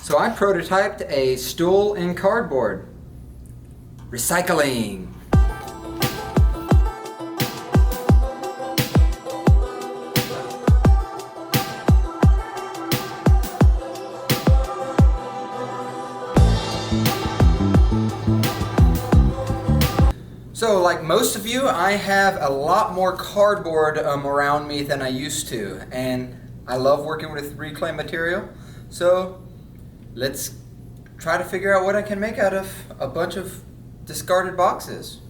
So I prototyped a stool in cardboard. Recycling. So like most of you, I have a lot more cardboard around me than I used to, and I love working with reclaimed material. So let's try to figure out what I can make out of a bunch of discarded boxes.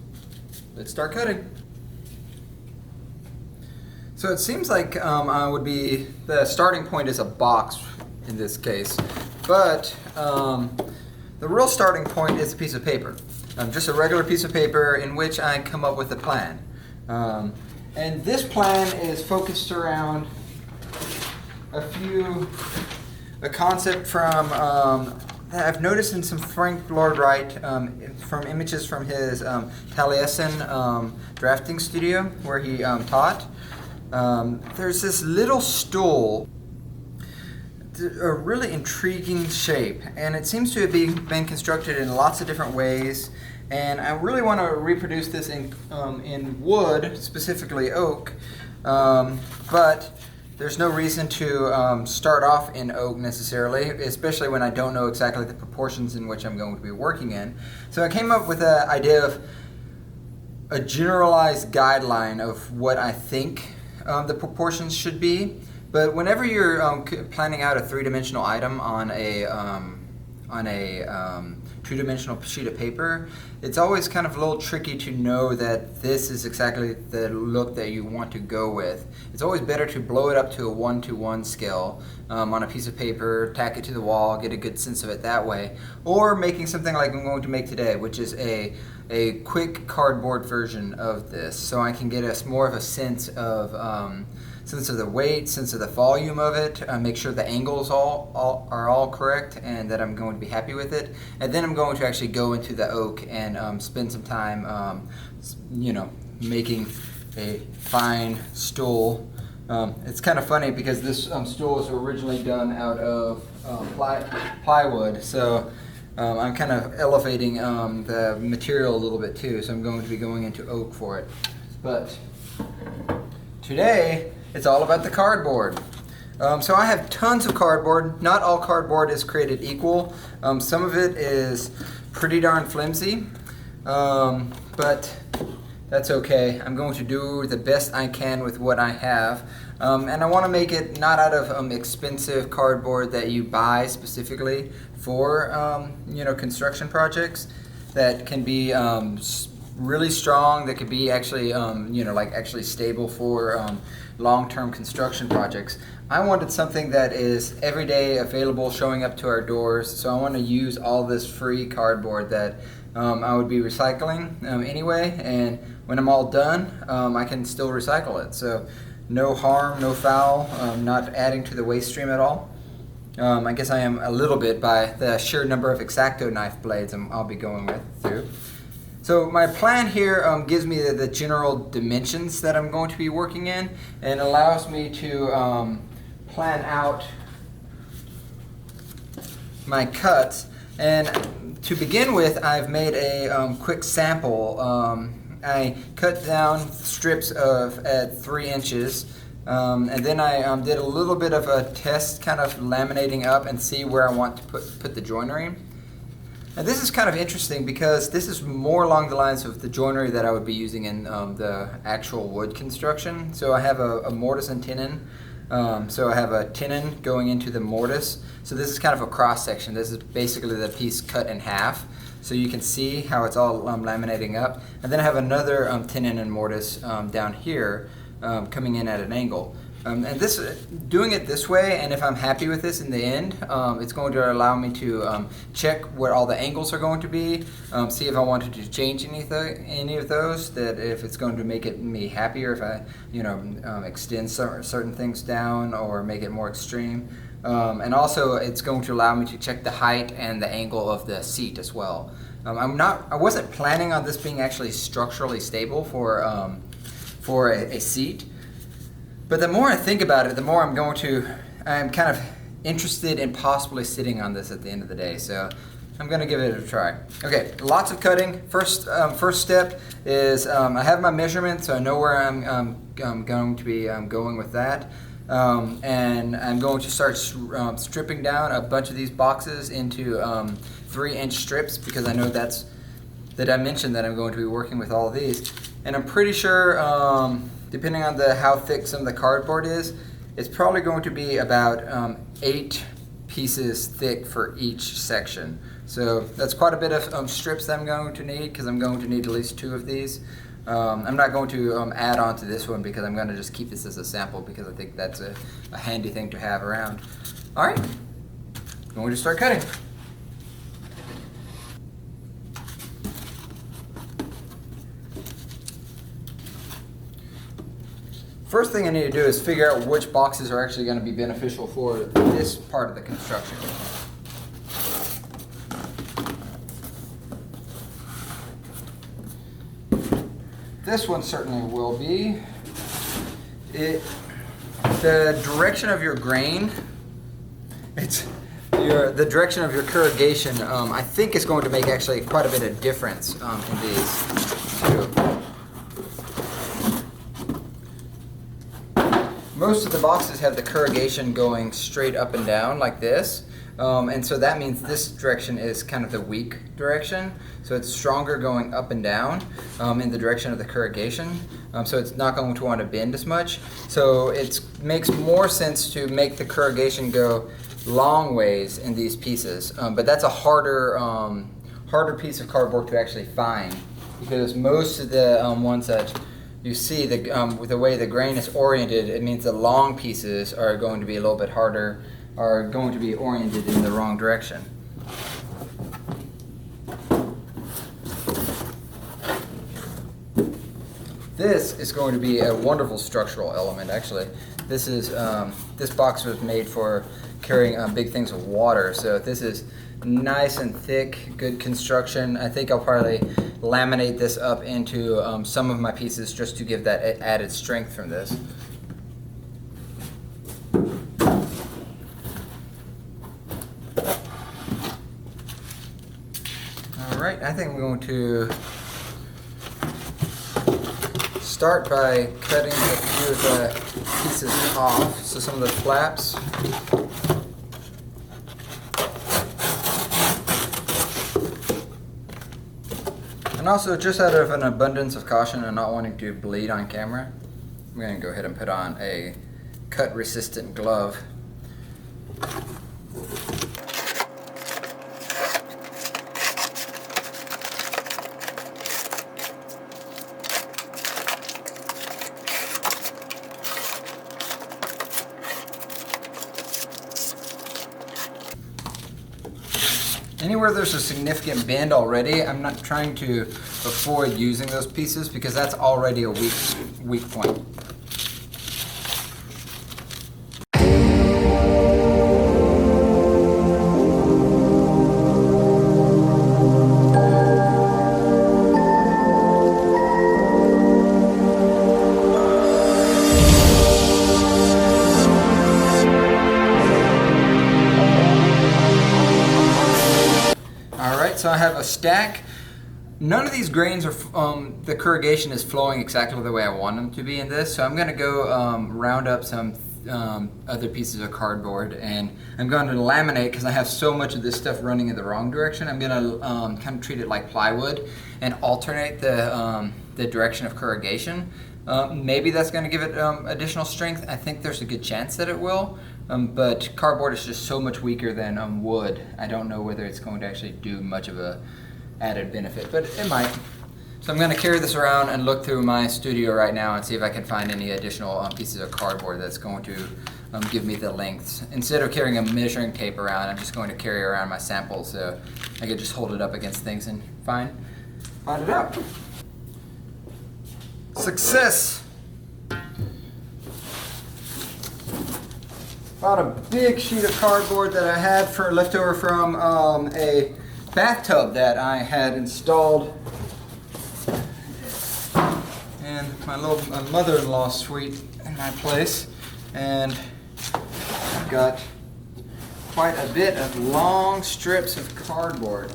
Let's start cutting. So it seems like the starting point is a box in this case, but the real starting point is a piece of paper. Just a regular piece of paper in which I come up with a plan. And this plan is focused around a concept from that I've noticed in some Frank Lloyd Wright from images from his Taliesin drafting studio where he taught. There's this little stool, a really intriguing shape, and it seems to have been constructed in lots of different ways, and I really want to reproduce this in wood, specifically oak, but there's no reason to start off in oak necessarily, especially when I don't know exactly the proportions in which I'm going to be working in. So I came up with the idea of a generalized guideline of what I think the proportions should be. But whenever you're planning out a three-dimensional item on a two-dimensional sheet of paper, it's always kind of a little tricky to know that this is exactly the look that you want to go with. It's always better to blow it up to a 1-to-1 scale on a piece of paper, tack it to the wall, get a good sense of it that way, or making something like I'm going to make today, which is a quick cardboard version of this, so I can get more of a sense of the weight, sense of the volume of it, make sure the angles are all correct and that I'm going to be happy with it. And then I'm going to actually go into the oak and spend some time, making a fine stool. It's kind of funny because this stool was originally done out of plywood, so I'm kind of elevating the material a little bit too, so I'm going to be going into oak for it. But today, it's all about the cardboard. So I have tons of cardboard. Not all cardboard is created equal. Some of it is pretty darn flimsy, but that's okay. I'm going to do the best I can with what I have. And I want to make it not out of expensive cardboard that you buy specifically for construction projects that can be really strong, that could be actually actually stable for long-term construction projects. I wanted something that is everyday available, showing up to our doors, so I want to use all this free cardboard that I would be recycling anyway, and when I'm all done, I can still recycle it. So no harm, no foul, not adding to the waste stream at all. I guess I am a little bit by the sheer number of X-Acto knife blades I'll be going through. So my plan here gives me the general dimensions that I'm going to be working in, and allows me to plan out my cuts. And to begin with, I've made a quick sample. I cut down strips at 3 inches, and then I did a little bit of a test, kind of laminating up and see where I want to put the joinery. And this is kind of interesting because this is more along the lines of the joinery that I would be using in the actual wood construction. So I have a mortise and tenon. So I have a tenon going into the mortise. So this is kind of a cross section. This is basically the piece cut in half. So you can see how it's all laminating up. And then I have another tenon and mortise down here coming in at an angle. And doing it this way, and if I'm happy with this in the end, it's going to allow me to check where all the angles are going to be, see if I wanted to change any of those, that if it's going to make me happier if I extend certain things down or make it more extreme. And also it's going to allow me to check the height and the angle of the seat as well. I wasn't planning on this being actually structurally stable for a seat. But the more I think about it, the more I'm kind of interested in possibly sitting on this at the end of the day. So I'm gonna give it a try. Okay, lots of cutting. First step is I have my measurement, so I know where I'm going to be going with that. And I'm going to start stripping down a bunch of these boxes into 3-inch strips, because I know that's the dimension that I'm going to be working with all of these. And I'm pretty sure, depending on how thick some of the cardboard is, it's probably going to be about 8 pieces thick for each section. So that's quite a bit of strips that I'm going to need, because I'm going to need at least 2 of these. I'm not going to add on to this one, because I'm going to just keep this as a sample, because I think that's a handy thing to have around. All right, I'm going to start cutting. First thing I need to do is figure out which boxes are actually going to be beneficial for this part of the construction. This one certainly will be. The direction of your grain, the direction of your corrugation, I think is going to make actually quite a bit of difference in these too. Most of the boxes have the corrugation going straight up and down like this. And so that means this direction is kind of the weak direction. So it's stronger going up and down in the direction of the corrugation. So it's not going to want to bend as much. So it makes more sense to make the corrugation go long ways in these pieces. But that's a harder piece of cardboard to actually find, because most of the ones that you see, with the way the grain is oriented, it means the long pieces are going to be a little bit harder, are going to be oriented in the wrong direction. This is going to be a wonderful structural element, actually. This box was made for carrying big things of water, so this is nice and thick, good construction. I think I'll probably laminate this up into some of my pieces just to give that added strength from this. Alright, I think I'm going to start by cutting a few of the pieces off, so some of the flaps. And also, just out of an abundance of caution and not wanting to bleed on camera, I'm going to go ahead and put on a cut-resistant glove. Anywhere there's a significant bend already, I'm not trying to avoid using those pieces, because that's already a weak point. So I have a stack. None of these grains are, the corrugation is flowing exactly the way I want them to be in this. So I'm going to go round up some other pieces of cardboard, and I'm going to laminate, because I have so much of this stuff running in the wrong direction. I'm going to kind of treat it like plywood and alternate the direction of corrugation. Maybe that's going to give it additional strength. I think there's a good chance that it will. But cardboard is just so much weaker than wood. I don't know whether it's going to actually do much of a added benefit, but it might. So I'm going to carry this around and look through my studio right now and see if I can find any additional pieces of cardboard that's going to give me the lengths. Instead of carrying a measuring tape around, I'm just going to carry around my sample, so I can just hold it up against things and find it out. Success! Found a big sheet of cardboard that I had left over from a bathtub that I had installed in my mother-in-law suite in my place, and I've got quite a bit of long strips of cardboard.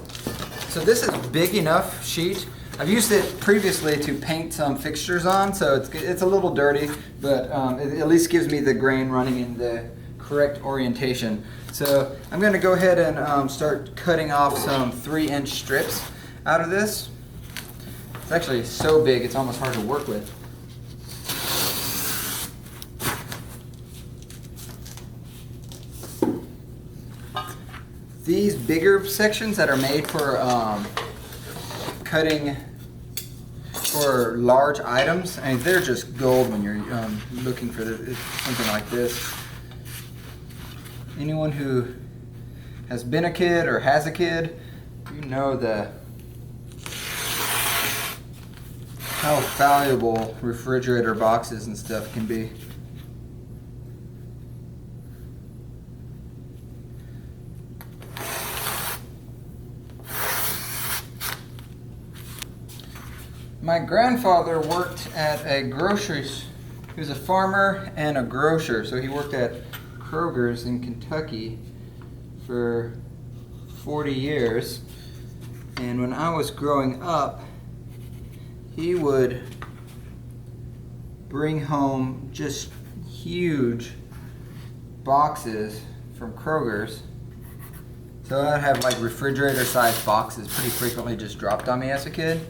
So this is big enough sheet. I've used it previously to paint some fixtures on, so it's a little dirty, but it at least gives me the grain running in the correct orientation. So I'm going to go ahead and start cutting off some 3-inch strips out of this. It's actually so big it's almost hard to work with. These bigger sections that are made for cutting for large items, I mean, they're just gold when you're looking for something like this. Anyone who has been a kid or has a kid, you know how valuable refrigerator boxes and stuff can be. My grandfather worked at a grocery. He was a farmer and a grocer, so he worked at Kroger's in Kentucky for 40 years. And when I was growing up, he would bring home just huge boxes from Kroger's. So I'd have like refrigerator-sized boxes pretty frequently just dropped on me as a kid.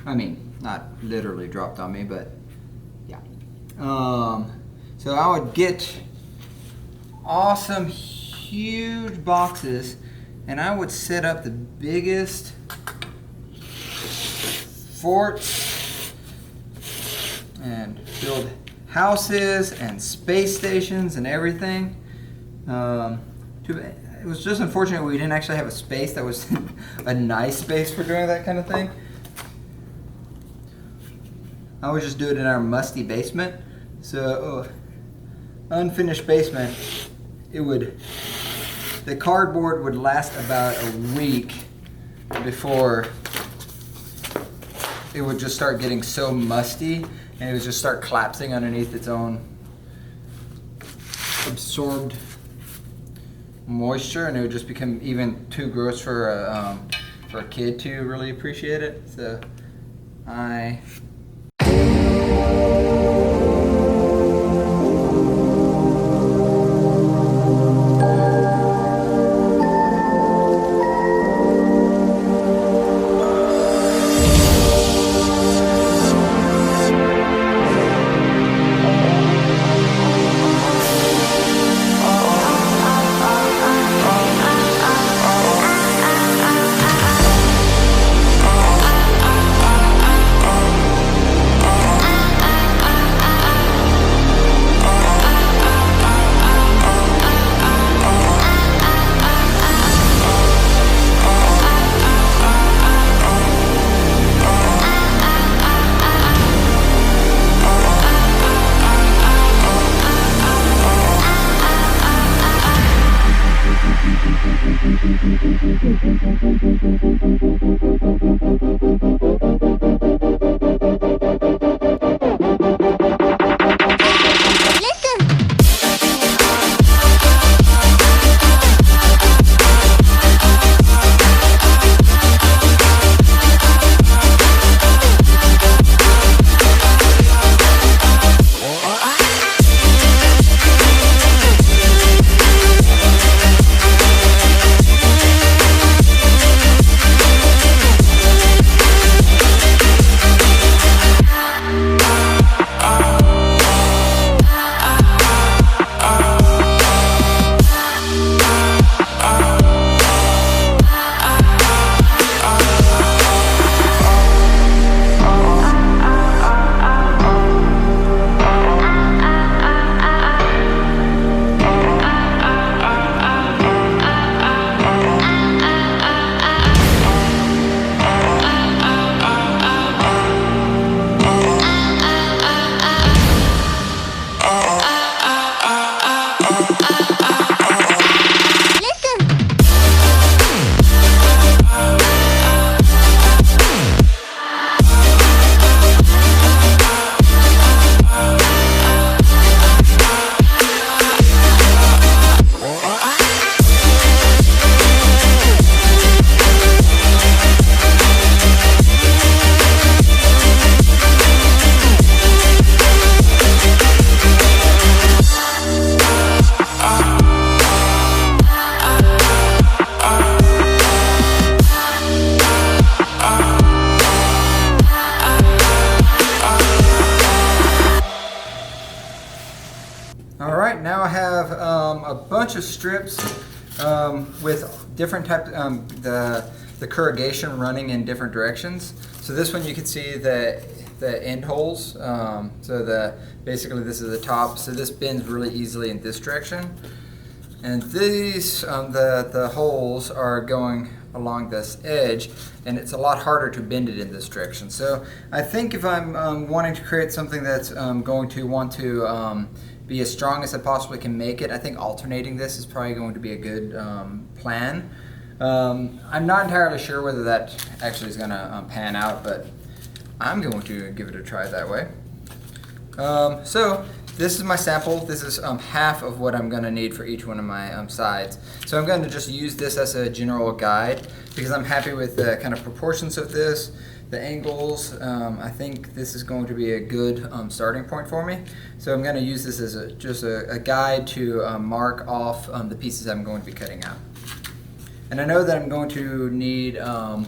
I mean, not literally dropped on me, but yeah. So I would get awesome, huge boxes, and I would set up the biggest forts and build houses and space stations and everything. It was just unfortunate we didn't actually have a space that was a nice space for doing that kind of thing. I would just do it in our musty basement. So, unfinished basement, the cardboard would last about a week before it would just start getting so musty and it would just start collapsing underneath its own absorbed moisture, and it would just become even too gross for a kid to really appreciate it. So I strips with different types, the corrugation running in different directions. So this one you can see the end holes. Basically this is the top. So this bends really easily in this direction. And these, the holes are going along this edge, and it's a lot harder to bend it in this direction. So I think if I'm wanting to create something that's going to want to be as strong as I possibly can make it, I think alternating this is probably going to be a good plan. I'm not entirely sure whether that actually is going to pan out, but I'm going to give it a try that way. So this is my sample. This is half of what I'm going to need for each one of my sides. So I'm going to just use this as a general guide because I'm happy with the kind of proportions of this, the angles. I think this is going to be a good starting point for me. So I'm going to use this as just a guide to mark off the pieces I'm going to be cutting out. And I know that I'm going to need, I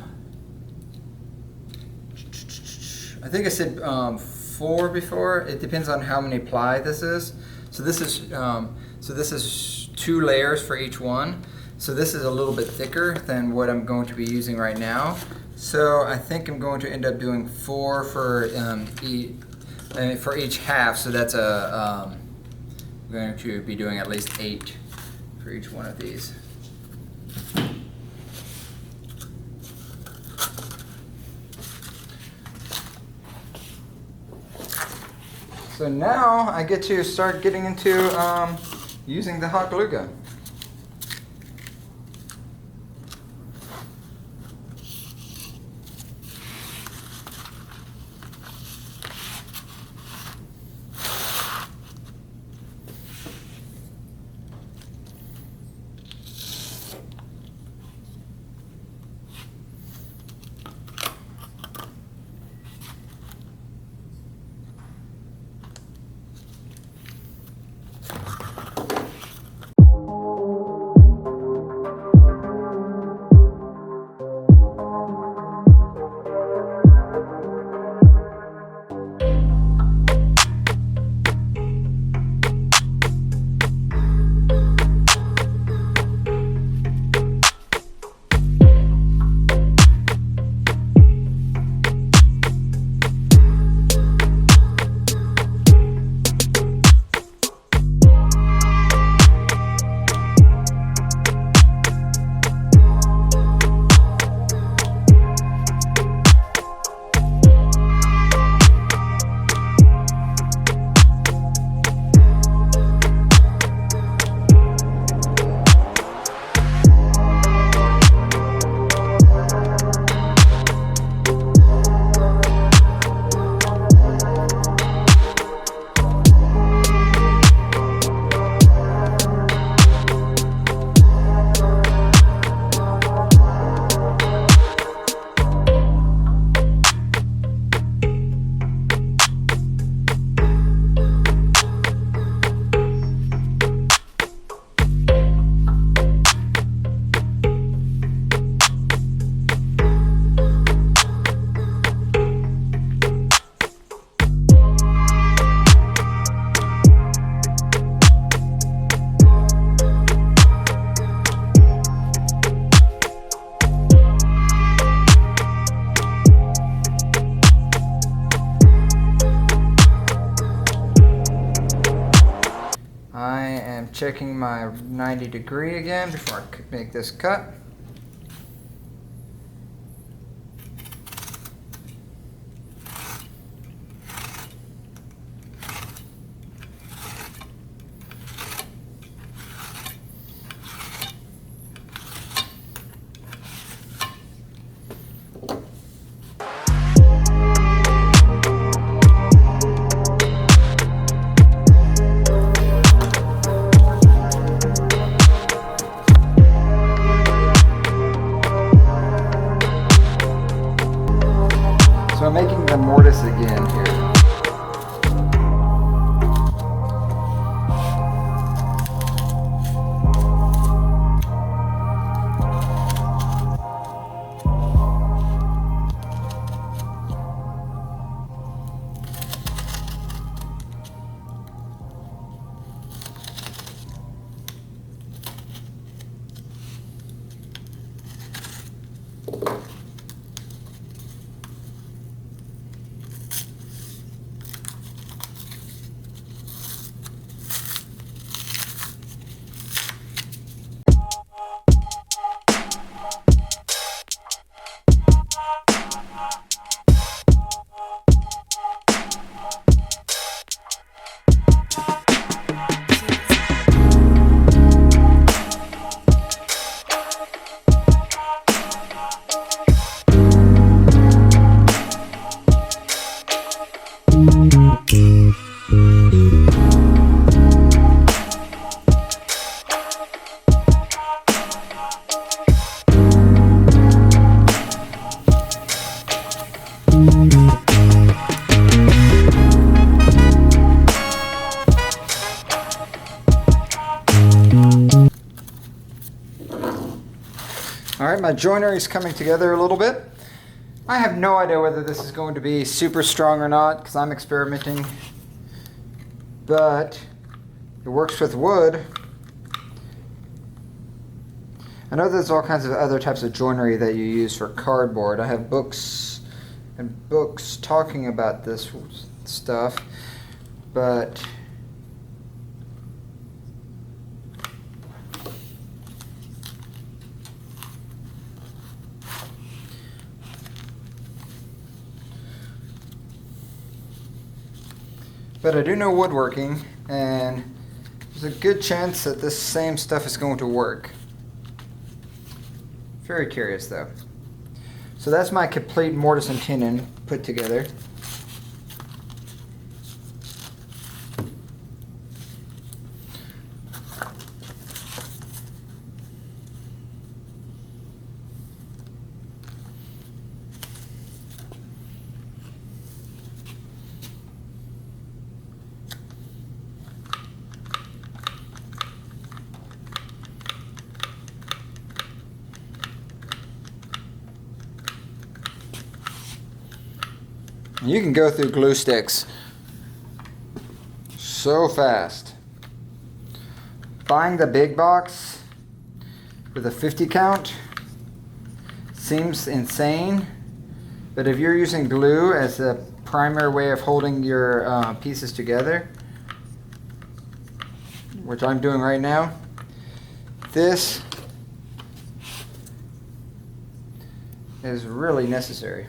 think I said 4 before. It depends on how many ply this is. So this is 2 layers for each one. So this is a little bit thicker than what I'm going to be using right now. So I think I'm going to end up doing 4 for each half. So that's I'm going to be doing at least 8 for each one of these. So now I get to start getting into using the hot glue gun. Checking my 90-degree again before I make this cut. So I'm making the mortise again here. All right, my joinery is coming together a little bit. I have no idea whether this is going to be super strong or not because I'm experimenting, but it works with wood. I know there's all kinds of other types of joinery that you use for cardboard. I have books and books talking about this stuff, but I do know woodworking, and there's a good chance that this same stuff is going to work. Very curious though. So that's my complete mortise and tenon put together. You can go through glue sticks so fast. Buying the big box with a 50 count seems insane, but if you're using glue as a primary way of holding your pieces together, which I'm doing right now, this is really necessary.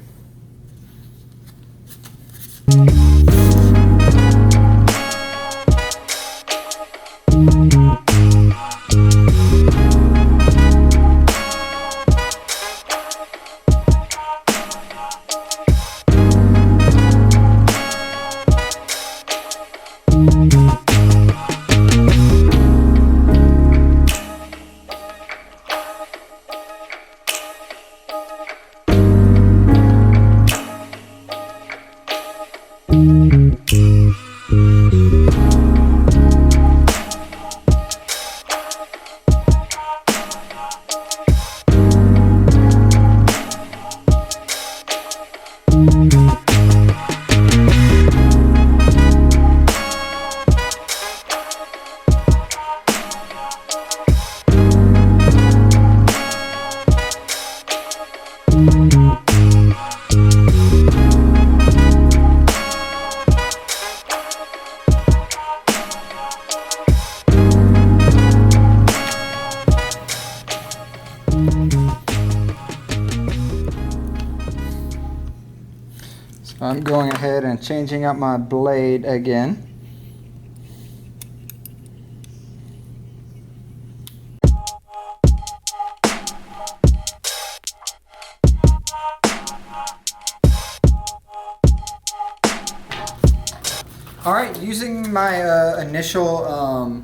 I'm going ahead and changing out my blade again. All right, using my initial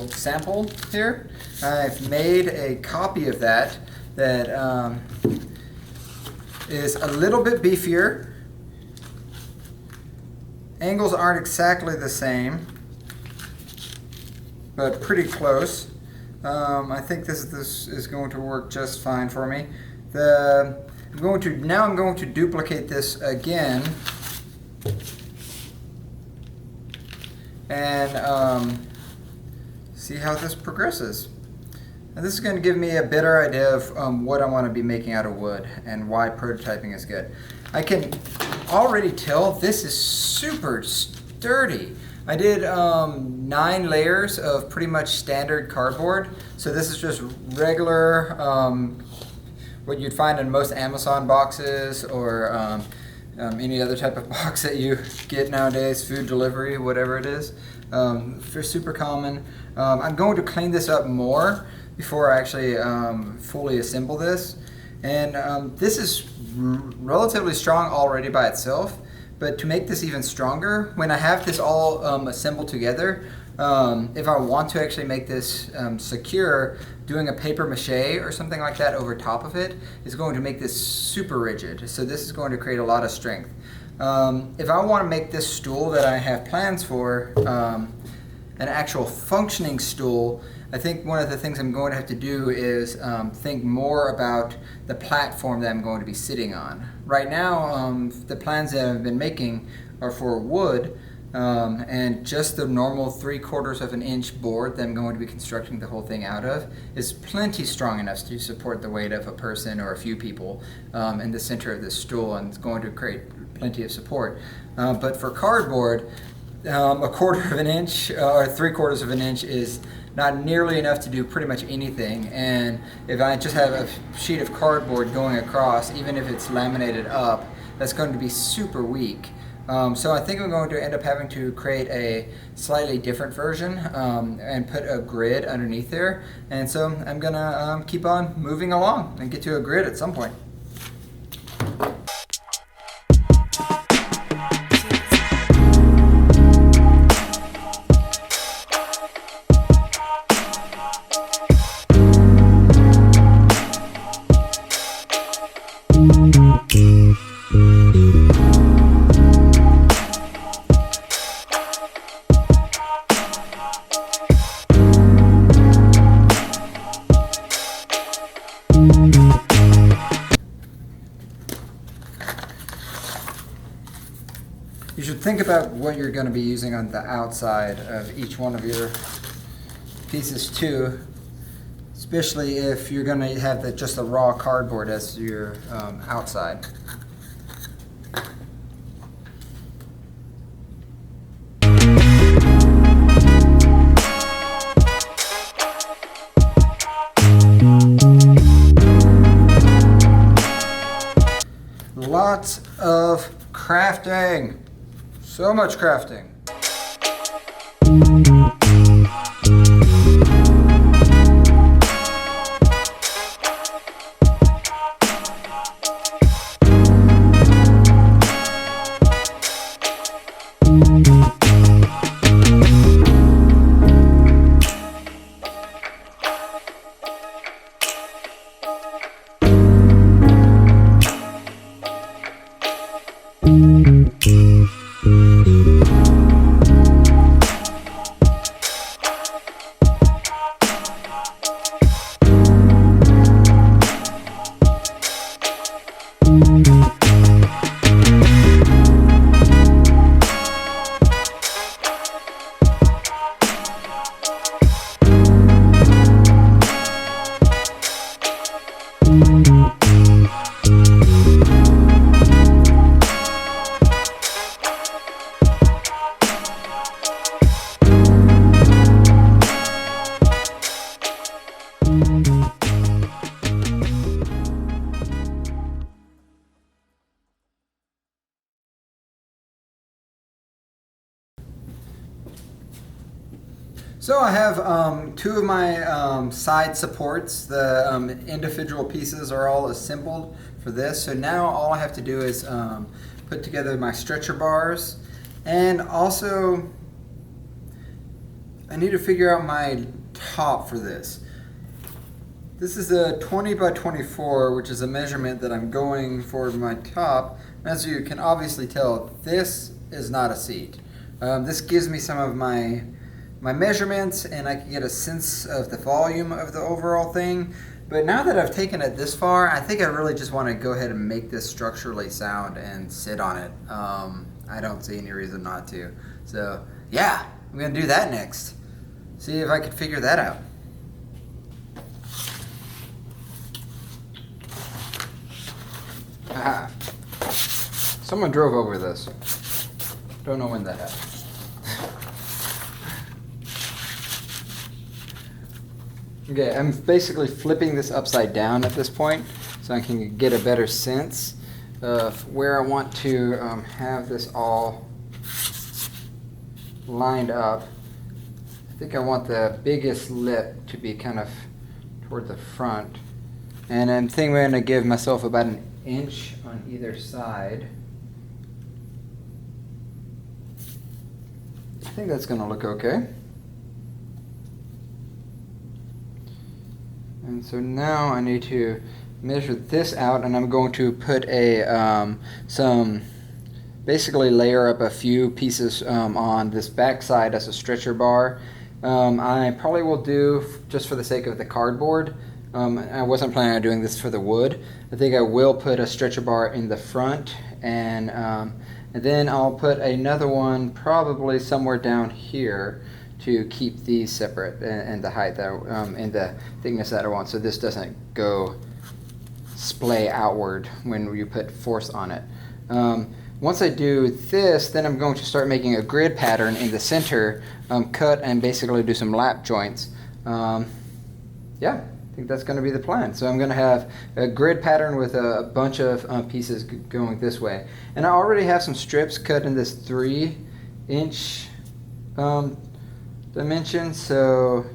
sample here, I've made a copy of that is a little bit beefier. Angles aren't exactly the same, but pretty close. I think this is going to work just fine for me. I'm going to duplicate this again, and see how this progresses. And this is going to give me a better idea of what I want to be making out of wood and why prototyping is good. I can already tell this is super sturdy. I did 9 layers of pretty much standard cardboard. So this is just regular, what you'd find in most Amazon boxes or any other type of box that you get nowadays, food delivery, whatever it is. Super common. I'm going to clean this up more before I actually fully assemble this. And this is relatively strong already by itself, but to make this even stronger, when I have this all assembled together, if I want to actually make this secure, doing a paper mache or something like that over top of it is going to make this super rigid. So this is going to create a lot of strength. If I want to make this stool that I have plans for, an actual functioning stool, I think one of the things I'm going to have to do is think more about the platform that I'm going to be sitting on. Right now, the plans that I've been making are for wood, and just the normal 3/4 of an inch board that I'm going to be constructing the whole thing out of is plenty strong enough to support the weight of a person or a few people in the center of this stool, and it's going to create plenty of support. But for cardboard, 1/4 of an inch or 3/4 of an inch is not nearly enough to do pretty much anything. And if I just have a sheet of cardboard going across, even if it's laminated up, that's going to be super weak. So I think I'm going to end up having to create a slightly different version and put a grid underneath there. And so I'm gonna keep on moving along and get to a grid at some point. You should think about what you're going to be using on the outside of each one of your pieces too, especially if you're going to have just the raw cardboard as your outside. Lots of crafting. So much crafting. So I have two of my side supports. The individual pieces are all assembled for this. So now all I have to do is put together my stretcher bars, and also I need to figure out my top for this. This is a 20 by 24, which is a measurement that I'm going for my top. As you can obviously tell, this is not a seat. This gives me some of my measurements, and I can get a sense of the volume of the overall thing. But now that I've taken it this far, I think I really just want to go ahead and make this structurally sound and sit on it. I don't see any reason not to. So yeah, I'm gonna do that next. See if I can figure that out. Ah, someone drove over this. Don't know when that happened. Okay, I'm basically flipping this upside down at this point so I can get a better sense of where I want to have this all lined up. I think I want the biggest lip to be kind of toward the front. And I'm thinking we're going to give myself about an inch on either side. I think that's going to look okay. And so now I need to measure this out, and I'm going to put a basically layer up a few pieces on this back side as a stretcher bar, I probably will do, just for the sake of the cardboard, I wasn't planning on doing this for the wood. I think I will put a stretcher bar in the front, and then I'll put another one probably somewhere down here to keep these separate and the height that and the thickness that I want, so this doesn't go splay outward when you put force on it. Once I do this, then I'm going to start making a grid pattern in the center, cut and basically do some lap joints. Yeah, I think that's going to be the plan. So I'm going to have a grid pattern with a bunch of pieces going this way. And I already have some strips cut in this 3-inch dimension. So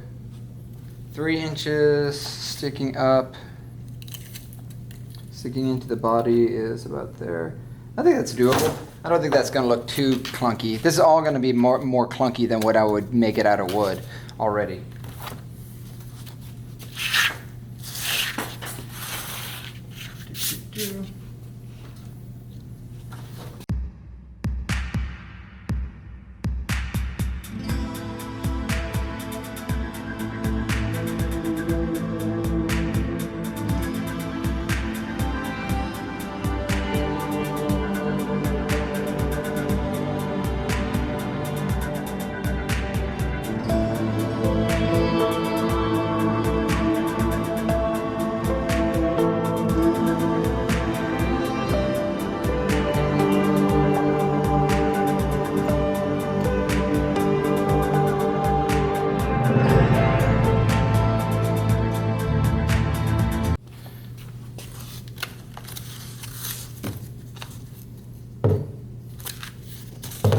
3 inches sticking up, sticking into the body is about there. I think that's doable. I don't think that's going to look too clunky. This is all going to be more clunky than what I would make it out of wood already.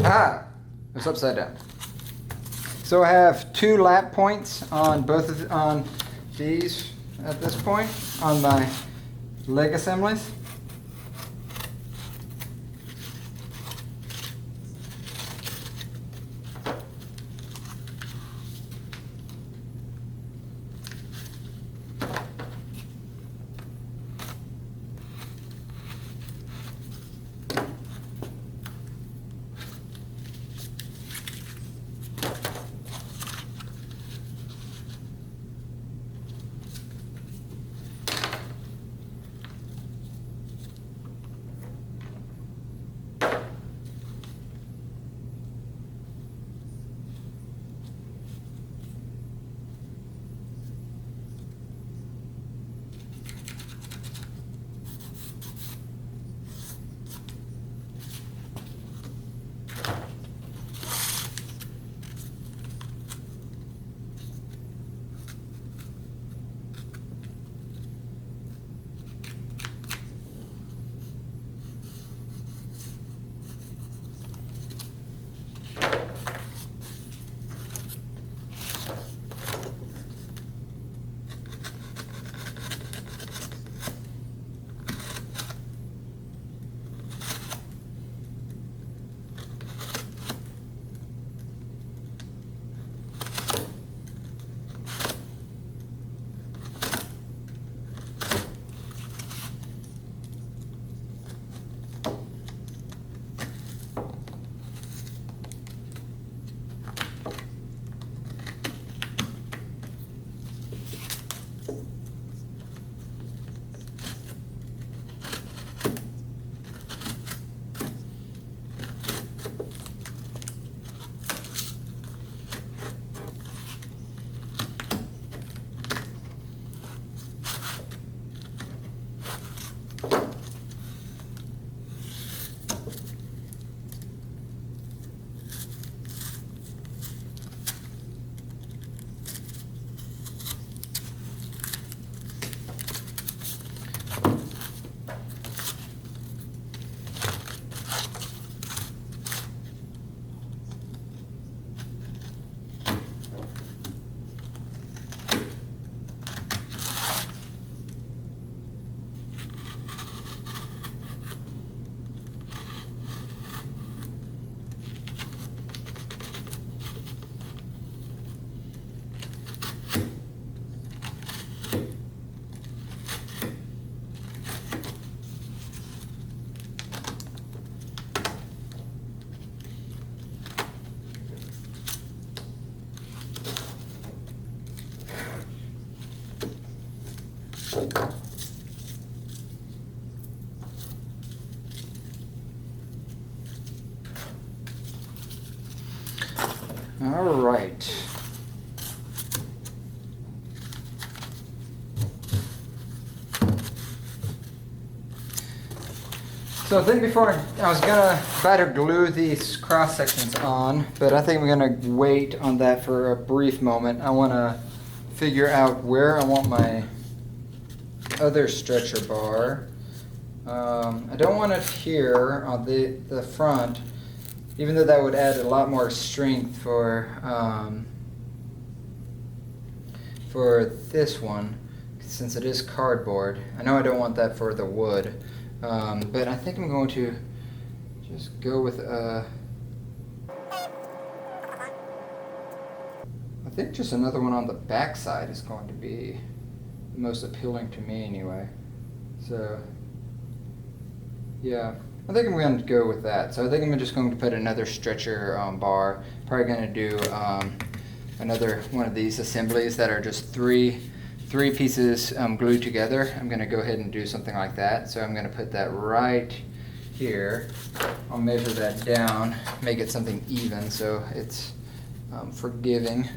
Ah, it's upside down. So I have 2 lap points on on these at this point on my leg assemblies. All right. So I think before I was gonna try to glue these cross sections on, but I think we're gonna wait on that for a brief moment. I wanna figure out where I want my other stretcher bar. I don't want it here on the front, even though that would add a lot more strength for this one, since it is cardboard. I know I don't want that for the wood. But I think I'm going to just go with I think just another one on the back side is going to be the most appealing to me anyway. So yeah, I think I'm going to go with that. So I think I'm just going to put another stretcher bar. Probably going to do another one of these assemblies that are just three pieces glued together. I'm going to go ahead and do something like that. So I'm going to put that right here. I'll measure that down, make it something even so it's forgiving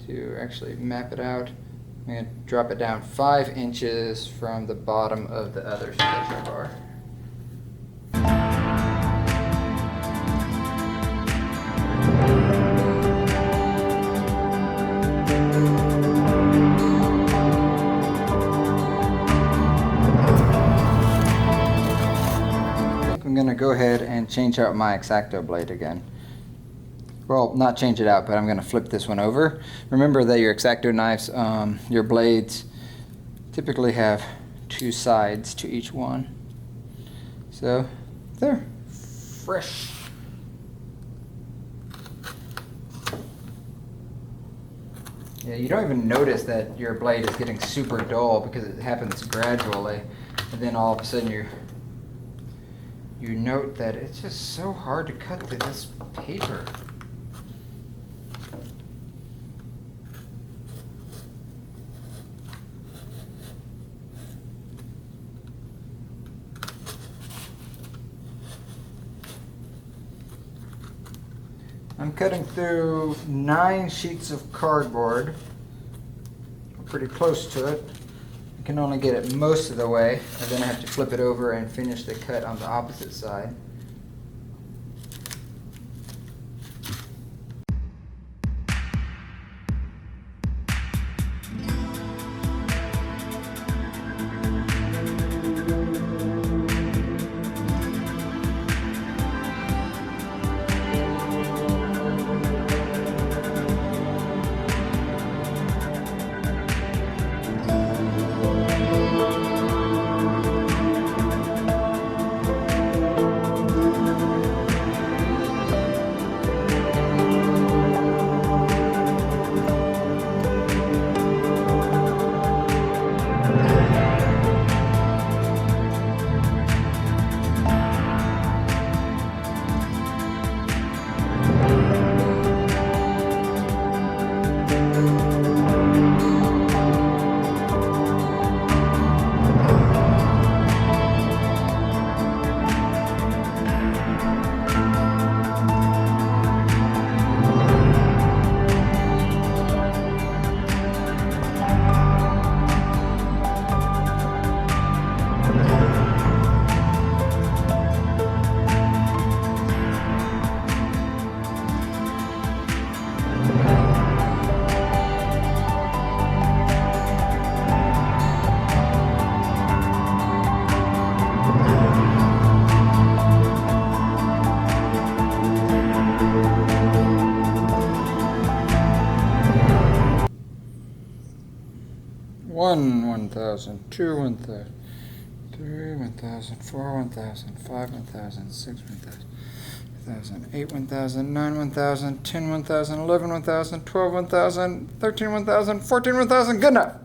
to actually map it out. I'm going to drop it down 5 inches from the bottom of the other stretcher bar. I'm going to go ahead and change out my X-Acto blade again. Well, not change it out, but I'm going to flip this one over. Remember that your X-Acto knives, your blades typically have 2 sides to each one. So, there. Fresh. Yeah, you don't even notice that your blade is getting super dull because it happens gradually. And then all of a sudden you note that it's just so hard to cut through this paper. I'm cutting through 9 sheets of cardboard. I'm pretty close to it. I can only get it most of the way, and then I have to flip it over and finish the cut on the opposite side. One 1,000, 2 1,000, 3 1,000, 4 1,000, 5 1,000, 6 1,000, 8 1,000, 9 1,000, 10 1,000, 11 1,000, 12 1,000, 13 1,000, 14 1,000. Good enough.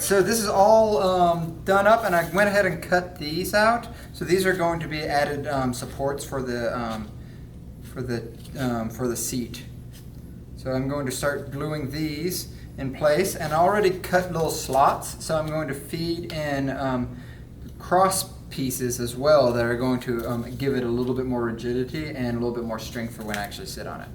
so this is all done up, and I went ahead and cut these out. So these are going to be added supports for the seat. So I'm going to start gluing these in place, and I already cut little slots. So I'm going to feed in cross pieces as well that are going to give it a little bit more rigidity and a little bit more strength for when I actually sit on it.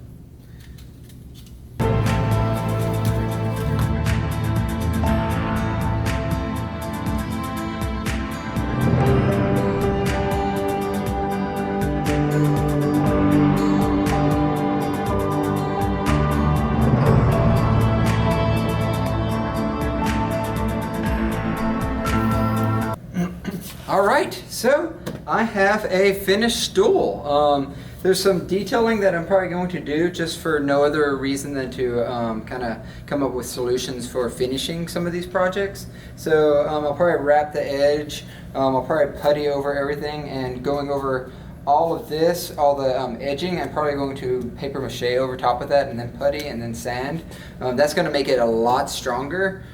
All right, so I have a finished stool. There's some detailing that I'm probably going to do just for no other reason than to kind of come up with solutions for finishing some of these projects. So I'll probably wrap the edge, I'll probably putty over everything, and going over all of this, all the edging, I'm probably going to paper mache over top of that, and then putty, and then sand. That's going to make it a lot stronger.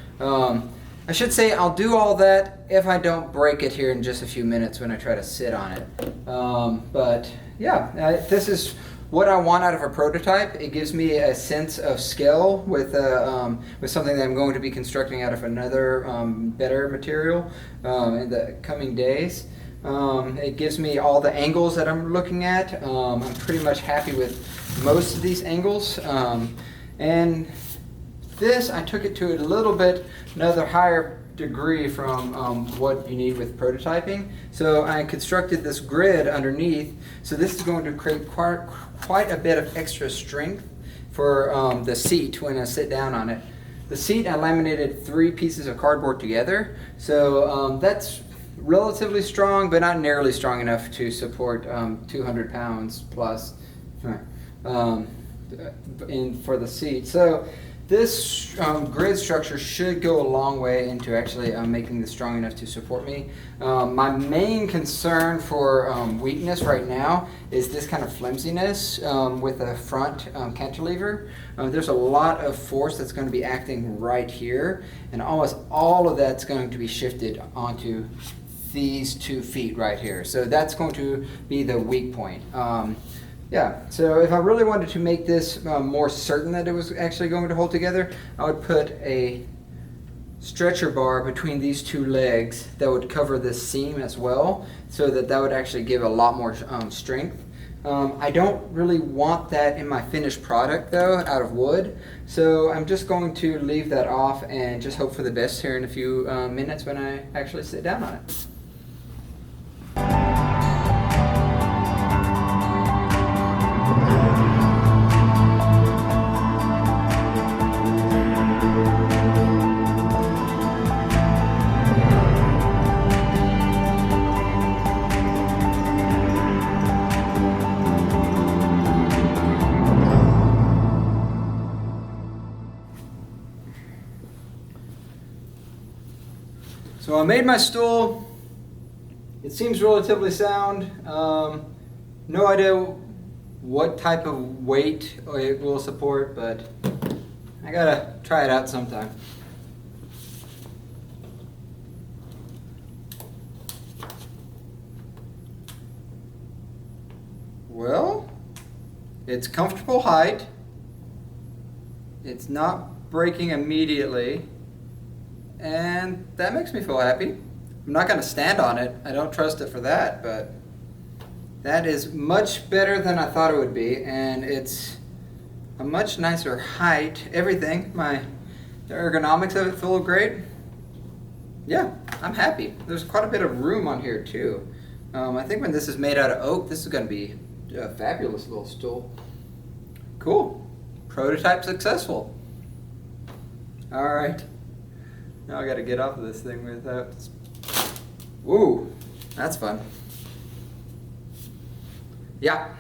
I should say I'll do all that if I don't break it here in just a few minutes when I try to sit on it. But yeah, this is what I want out of a prototype. It gives me a sense of skill with something that I'm going to be constructing out of another better material in the coming days. It gives me all the angles that I'm looking at. I'm pretty much happy with most of these angles. And this, I took it to a little bit another higher degree from what you need with prototyping. So I constructed this grid underneath. So this is going to create quite a bit of extra strength for the seat when I sit down on it. The seat, I laminated 3 pieces of cardboard together. So that's relatively strong, but not nearly strong enough to support 200 pounds plus for the seat. So this grid structure should go a long way into actually making this strong enough to support me. My main concern for weakness right now is this kind of flimsiness with the front cantilever. There's a lot of force that's going to be acting right here, and almost all of that's going to be shifted onto these 2 feet right here. So that's going to be the weak point. Yeah, so if I really wanted to make this more certain that it was actually going to hold together, I would put a stretcher bar between these 2 legs that would cover this seam as well, so that that would actually give a lot more strength. I don't really want that in my finished product though, out of wood, so I'm just going to leave that off and just hope for the best here in a few minutes when I actually sit down on it. So I made my stool. It seems relatively sound. No idea what type of weight it will support, but I gotta try it out sometime. Well, it's comfortable height. It's not breaking immediately. And that makes me feel happy. I'm not going to stand on it. I don't trust it for that, but that is much better than I thought it would be, and it's a much nicer height. Everything, the ergonomics of it feel great. Yeah, I'm happy. There's quite a bit of room on here too. I think when this is made out of oak, this is going to be a fabulous little stool. Cool. Prototype successful. All right. Now I gotta get off of this thing without... Woo, that's fun. Yeah,